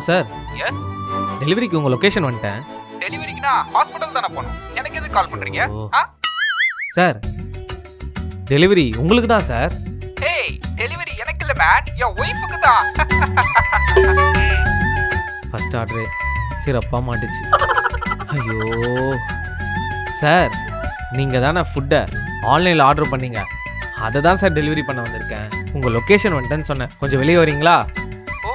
Sir. S. டெலிவரிக்கு உங்கள் location வந்துட்டேன். டெலிவரிக்குனா ஹாஸ்பிட்டல் தானே போகணும். எனக்கு எதுக்கு கால் பண்ணுறீங்க? சார் டெலிவரி உங்களுக்கு தான் சார். ஏய், டெலிவரி எனக்கு இல்லை மேன், என் ஒய்ஃபுக்கு தான். ஃபர்ஸ்ட் ஆர்டரு சிறப்பாக மாட்டுச்சு. ஐயோ சார், நீங்கள் தானே ஃபுட்டை ஆன்லைனில் ஆர்டர் பண்ணீங்க, அதை தான் சார் டெலிவரி பண்ண வந்திருக்கேன். உங்கள் லொக்கேஷன் வந்துட்டேன்னு சொன்னேன், கொஞ்சம் வெளியே வரீங்களா? ஓ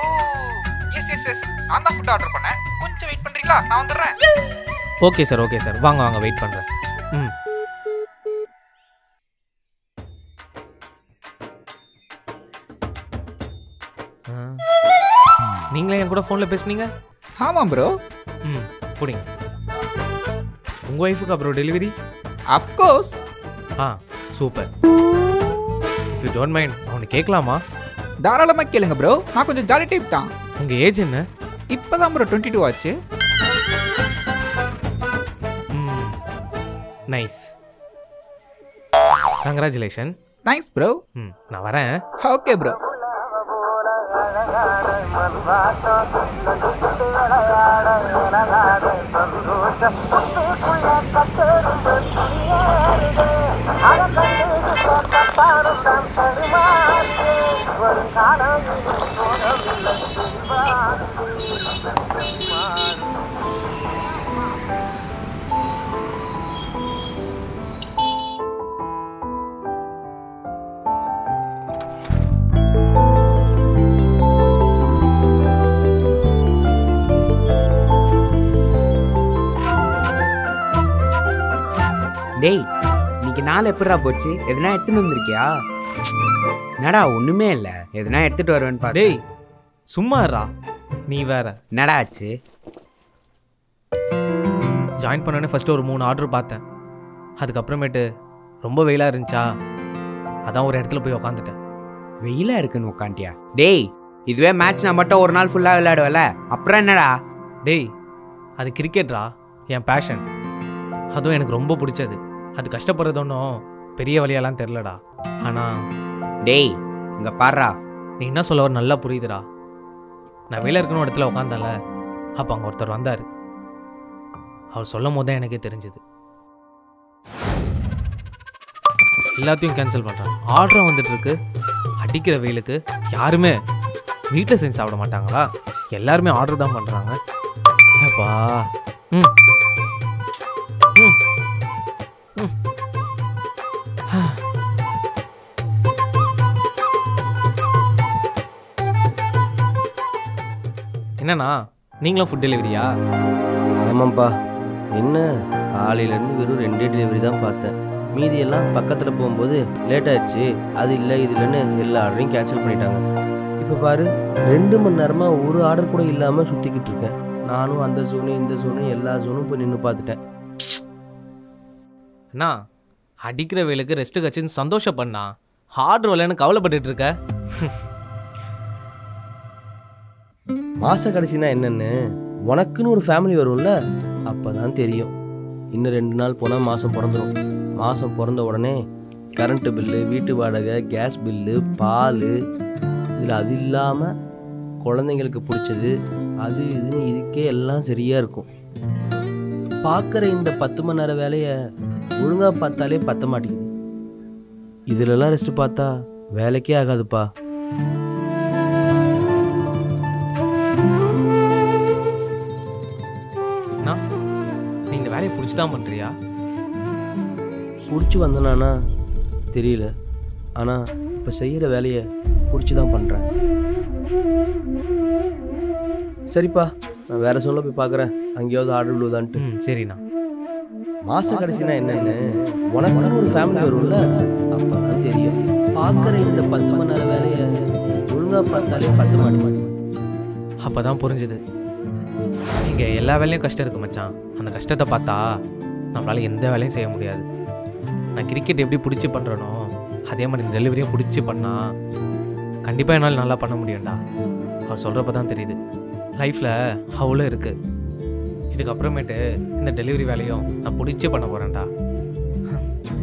எஸ் எஸ் எஸ், நான் தான் ஃபுட் ஆர்டர் பண்ணேன். கொஞ்சம் வெயிட் பண்ணுறீங்களா? நான் வந்துடுறேன். ஓகே சார், ஓகே சார், வாங்க வாங்க, வெயிட் பண்ணுறேன். ம். நீங்களே என் கூட ஃபோனில் பேசுனீங்க? ஆமாம் ப்ரோ. ம், புடிங்க. உங்கள் ஒய்ஃபுக்கு அப்புறம் delivery? Of course. Super. If you don't mind அவனை கேட்கலாமா? தாராளமாக கேளுங்க ப்ரோ, நான் கொஞ்சம் ஜாலி டைப் தான். உங்கள் ஏஜ் என்ன? இப்போ தான் ப்ரோ 22 ஆச்சு. Nice, congratulation. Nice bro. நான் வரேன். Okay bro. டேய், இன்னைக்கு நாள் எப்படா போச்சு? எதுனா எடுத்துட்டு வந்திருக்கியா? என்னடா ஒண்ணுமே இல்ல, எதுனா எடுத்துட்டு வருவேன்னு பாரு. டேய் சும்மா இருடா, நீ வேற. என்னடா ஆச்சு? ஜாயின் பண்ணோடனே ஃபர்ஸ்ட் ஒரு 3 ஆர்டர் பார்த்தேன். அதுக்கப்புறமேட்டு ரொம்ப வெயிலாக இருந்துச்சா, அதான் ஒரு இடத்துல போய் உக்காந்துட்டேன். வெயிலா இருக்குன்னு உட்காண்டியா? டேய், இதுவே மேட்ச் நான் மட்டும் ஒரு நாள் ஃபுல்லாக விளையாடுவல, அப்புறம் என்னடா? டேய் அது கிரிக்கெட்ரா, என் பேஷன். அதுவும் எனக்கு ரொம்ப பிடிச்சது. அது கஷ்டப்படுறது ஒன்றும் பெரிய வழியெல்லாம் தெரிலடா. ஆனால் டேய் இங்க பாடுறா, நீ என்ன சொல்ல ஒரு நல்லா புரியுதுடா. நான் வேலை இருக்கணும் இடத்துல உட்காந்தால, அப்போ அங்கே ஒருத்தர் வந்தார். அவர் சொல்லும் போது தான் எனக்கே தெரிஞ்சுது. எல்லாத்தையும் கேன்சல் பண்ணுறான். ஆர்டரும் வந்துட்டு இருக்கு. அடிக்கிற வெயிலுக்கு யாருமே வீட்டில் செஞ்சு சாப்பிட மாட்டாங்களா? எல்லாருமே ஆர்டர் தான் பண்ணுறாங்க. அப்பா ம் ம் ம் என்னண்ணா, நீங்களும் ஃபுட் டெலிவரியா? ஆமாம்ப்பா. என்ன காலையிலேருந்து வெறும் 2 டெலிவரி தான் பார்த்தேன். மீதியெல்லாம் பக்கத்தில் போகும்போது லேட் ஆயிடுச்சு, அது இல்லை இது இல்லைன்னு எல்லா ஆர்டரையும் கேன்சல் பண்ணிட்டாங்க. இப்போ பாரு, 2 மணி நேரமாக ஒரு ஆர்டர் கூட இல்லாமல் சுற்றிக்கிட்டு இருக்கேன். நானும் அந்த ஜோனு இந்த ஜோனு எல்லா ஜோனும் போய் நின்று பார்த்துட்டேன். அண்ணா, அடிக்கிற வேலுக்கு ரெஸ்ட்டு கட்சின்னு சந்தோஷப்பண்ணா, ஆர்டர் வரலன்னு கவலைப்பட்டுட்டு இருக்க. மாத கடைசினா என்னென்னு உனக்குன்னு ஒரு ஃபேமிலி வரும்ல, அப்போ தான் தெரியும். இன்னும் 2 நாள் போனால் மாதம் பிறந்துடும். மாதம் பிறந்த உடனே கரண்ட்டு பில்லு, வீட்டு வாடகை, கேஸ் பில்லு, பால், இதில் அது இல்லாமல் குழந்தைங்களுக்கு பிடிச்சது அது இதுன்னு இதுக்கே எல்லாம் சரியாக இருக்கும். பார்க்குற இந்த 10 மணி நேரம் வேலையை ஒழுங்காக பார்த்தாலே பத்த மாட்டேங்குது. இதிலெல்லாம் ரெஸ்ட்டு பார்த்தா வேலைக்கே ஆகாதுப்பா. அண்ணா, நீ இந்த வேலையை பிடிச்சி தான் பண்ணுறியா? பிடிச்சி வந்தனானா தெரியல, ஆனால் இப்போ செய்கிற வேலையை பிடிச்சி தான் பண்ணுறேன். சரிப்பா, நான் வேறு சொல்ல போய் பார்க்குறேன், அங்கேயாவது ஆர்டர் விழுதான்ட்டு. சரிண்ணா. மாத கடைசினா என்னென்னு உனக்குன்னு ஒரு ஃபேமிலி வரும்ல, அப்போ தான் தெரியும். பார்க்குற இந்த 10 மணி நேரம் வேலையை ஒழுங்காக பார்த்தாலே பத்த மாட்டேன். அப்போ தான் புரிஞ்சுது, இங்கே எல்லா வேலையும் கஷ்டம் இருக்குது மச்சான். அந்த கஷ்டத்தை பார்த்தா நம்மளால் எந்த வேலையும் செய்ய முடியாது. நான் கிரிக்கெட் எப்படி பிடிச்சி பண்ணுறனோ அதே மாதிரி இந்த டெலிவரியும் பிடிச்சி பண்ணால் கண்டிப்பாக என்னால் நல்லா பண்ண முடியும்டா. அவர் சொல்கிறப்ப தான் தெரியுது லைஃப்பில் அவ்வளோ இருக்குது. இதுக்கப்புறமேட்டு இந்த டெலிவரி வேலையும் நான் பிடிச்சி பண்ண போகிறேன்டா.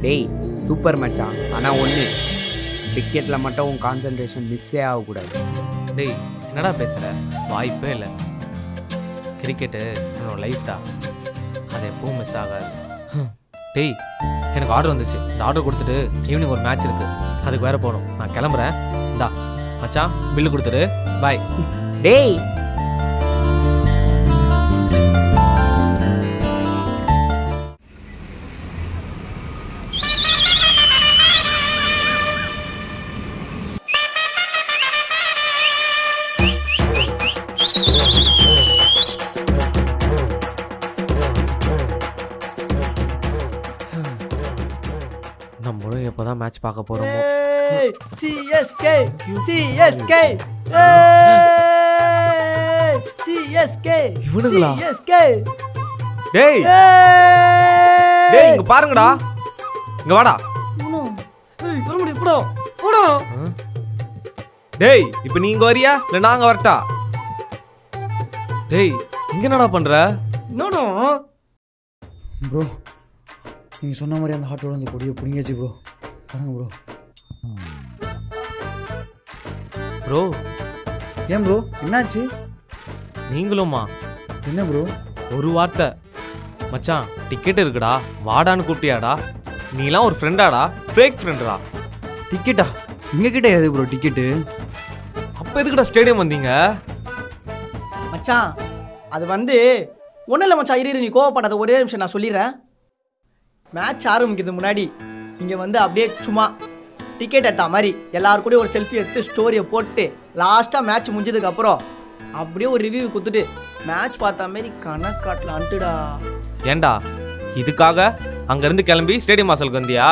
டேய் சூப்பர் மச்சான். ஆனால் ஒன்று, கிரிக்கெட்டில் மட்டும் உன் கான்சன்ட்ரேஷன் மிஸ்ஸே ஆகக்கூடாது. டேய் என்னடா பேசுகிற? வாய்ப்பே இல்லை. கிரிக்கெட்டு என்னோட லைஃப்டா, அது எப்பவும் மிஸ் ஆகாது. டேய் எனக்கு ஆர்டர் வந்துச்சு. இந்த ஆர்டர் கொடுத்துட்டு ஈவினிங் ஒரு மேட்ச் இருக்குது, அதுக்கு வேறு போகணும். நான் கிளம்புறேன். இந்தா மச்சான் பில்லு கொடுத்துட்டு பாய். டேய் நம்மளும் எப்போ தான் மேட்ச் பார்க்க போகிறோமோ. சிஎஸ்கே சிஎஸ்கே சிஎஸ்கே இவனுங்களா? சிஎஸ்கே டேய் டேய் இங்க பாருங்கடா, இங்க வாடா. டேய் இப்போ நீங்க வரியா இல்ல நாங்க வரட்டா? டேய் இங்க என்னடா பண்ற? நோனோ ப்ரோ, நீங்கள் சொன்ன மாதிரி அந்த ஹாட்டோட அந்த கொடியை பிடிங்கியாச்சு ப்ரோ. பாருங்க ப்ரோ. ப்ரோ ஏன் ப்ரோ என்னாச்சு? நீங்களுமா? என்ன ப்ரோ? ஒரு வார்த்தை மச்சான் டிக்கெட் இருக்குடா வாடான்னு கூப்பிட்டியாடா? நீலாம் ஒரு ஃப்ரெண்டாடா? ஃபேக் ஃப்ரெண்டா? டிக்கெட்டா? எங்ககிட்ட எது ப்ரோ டிக்கெட்டு? அப்போ எதுக்குடா ஸ்டேடியம் வந்தீங்க? மச்சான் அது வந்து ஒன்றும் இல்லை மச்சான். இரு நீ கோவப்படாத, ஒரே நிமிஷம் நான் சொல்லிடுறேன். மேட்ச் ஆரம்பிக்கிறது முன்னாடி இங்கே வந்து அப்படியே சும்மா டிக்கெட் எடுத்தா மாதிரி எல்லாரு கூடயும் ஒரு செல்ஃபி எடுத்து ஸ்டோரியை போட்டு லாஸ்ட்டாக மேட்ச் முடிஞ்சதுக்கப்புறம் அப்படியே ஒரு ரிவ்யூ கொடுத்துட்டு மேட்ச் பார்த்த மாதிரி கணக்காட்டில் அண்டுடா. ஏண்டா இதுக்காக அங்கேருந்து கிளம்பி ஸ்டேடியம் வாசலுக்கு வந்தியா?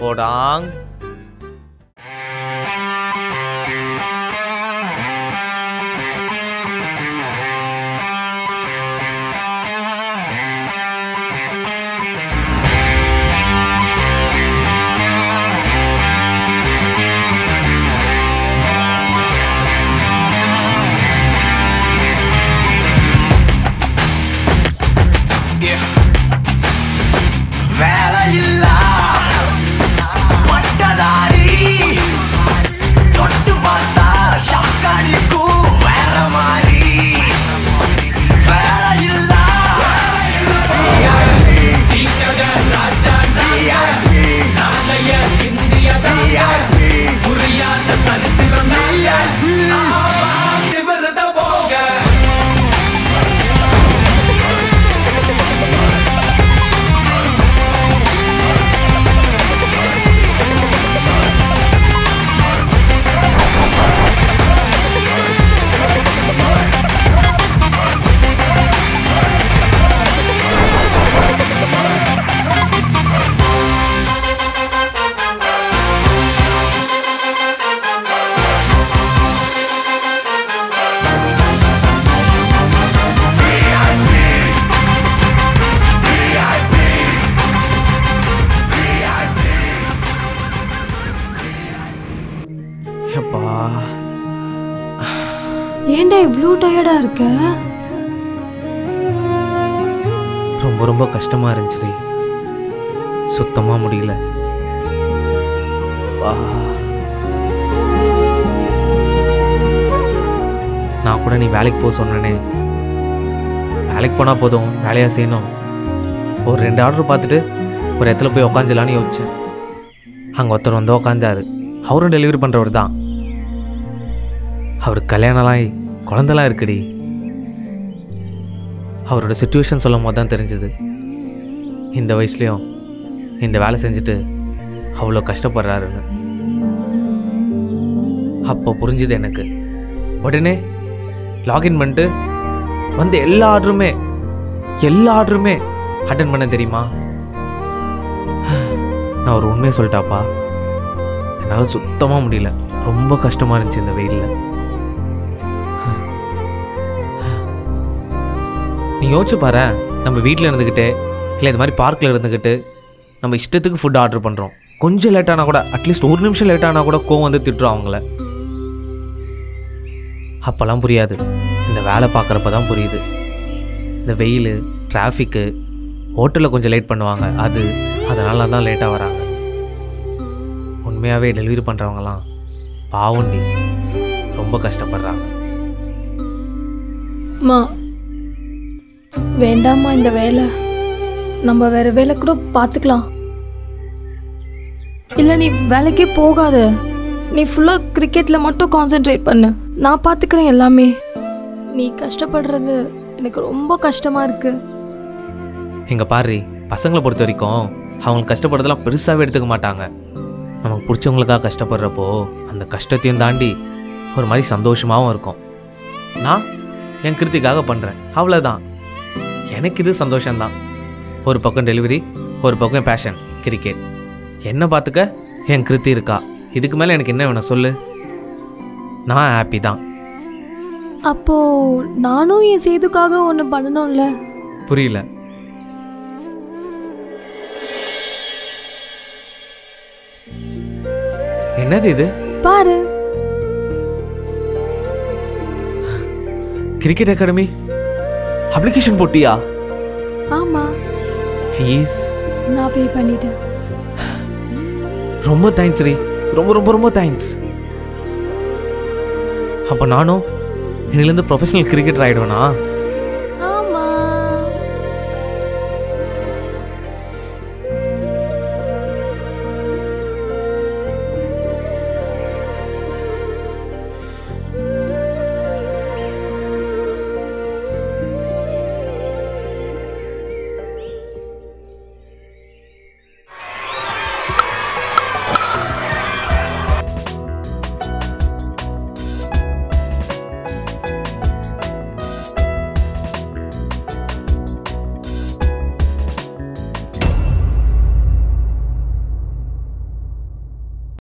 போடாங். ஏன்டா இவ்வளோ டயர்டா இருக்க? ரொம்ப ரொம்ப கஷ்டமா இருந்துச்சு, சுத்தமா முடியல. நான் கூட நீ வேலைக்கு போக சொன்னேனே, வேலைக்கு போனா போதும் வேலையா செய்யணும். ஒரு 2 ஆர்டர் பார்த்துட்டு ஒரு இடத்துல போய் உக்காந்துலான்னு யோசிச்சேன். அங்கே ஒருத்தர் வந்து உக்காந்தாரு. அவரும் டெலிவரி பண்ணுறவர் தான். அவருக்கு கல்யாணம்லாம் குழந்தெல்லாம் இருக்குடி. அவரோட சிச்சுவேஷன் சொல்லும் போது தான் தெரிஞ்சுது, இந்த வயசுலேயும் இந்த வேலை செஞ்சுட்டு அவ்வளோ கஷ்டப்படுறாருன்னு. அப்போ புரிஞ்சுது எனக்கு. உடனே லாகின் பண்ணிட்டு வந்து எல்லா ஆர்டருமே அட்டன் பண்ண தெரியுமா? நான் ஒரு உண்மையை சொல்லிட்டாப்பா, என்னால் சுத்தமாக முடியல. ரொம்ப கஷ்டமாக இருந்துச்சு இந்த வெயிலில். நீ யோசிச்சு பாரு, நம்ம வீட்டில் இருந்துக்கிட்டு இல்லை இந்த மாதிரி பார்க்கில் இருந்துக்கிட்டு நம்ம இஷ்டத்துக்கு ஃபுட் ஆர்டர் பண்ணுறோம். கொஞ்சம் லேட்டானா கூட, அட்லீஸ்ட் 1 நிமிஷம் லேட்டானா கூட கோவம் வந்து திட்டுறோம் அவங்கள. அப்போல்லாம் புரியாது, இந்த வேலை பார்க்குறப்ப தான் புரியுது. இந்த வெயில், டிராஃபிக்கு, ஹோட்டலில் கொஞ்சம் லேட் பண்ணுவாங்க, அதனால தான் லேட்டாக வராங்க. உண்மையாகவே டெலிவரி பண்ணுறவங்களாம் பாவண்டி ரொம்ப கஷ்டப்படுறாங்க. மா வேண்டாம்மா இந்த வேலை, நம்ம வேற வேலை கூட பார்த்துக்கலாம். இல்லை நீ வேலைக்கே போகாத, நீ ஃபுல்லாக கிரிக்கெட்டில் மட்டும் கான்சென்ட்ரேட் பண்ணு, நான் பார்த்துக்கிறேன் எல்லாமே. நீ கஷ்டப்படுறது எனக்கு ரொம்ப கஷ்டமாக இருக்கு. இங்கே பாரு, பசங்களை பொறுத்த வரைக்கும் அவங்களுக்கு கஷ்டப்படுறதெல்லாம் பெருசாகவே எடுத்துக்க மாட்டாங்க. நமக்கு பிடிச்சவங்களுக்காக கஷ்டப்படுறப்போ அந்த கஷ்டத்தையும் தாண்டி ஒரு மாதிரி சந்தோஷமாகவும் இருக்கும். நான் என் கிருத்திக்காக பண்ணுறேன், அவ்வளோதான். எனக்கு இது சந்தோஷம்தான். ஒரு பக்கம் டெலிவரி, ஒரு பக்கம் பேஷன் கிரிக்கெட். என்ன பார்த்துக்க என் கிருத்தி இருக்கா, இதுக்கு மேலே எனக்கு என்ன வேணும் சொல்லு? நான் ஹாப்பி தான். அப்போ நானும் என் சேதுக்காக ஒன்று பண்ணணும்ல. புரியல. என்னது இது? பாரு, கிரிக்கெட் அகாடமி அப்ளிகேஷன் போட்டியா? ஆமா, ஃபீஸ் நான் பே பண்ணிட்டேன். ரொம்ப தேங்க்ஸ் ரீ, ரொம்ப ரொம்ப ரொம்ப தேங்க்ஸ். அப்போ நானும் இன்னிலேருந்து ப்ரொஃபஷனல் கிரிக்கெட்டர் ஆகிடுவேனா?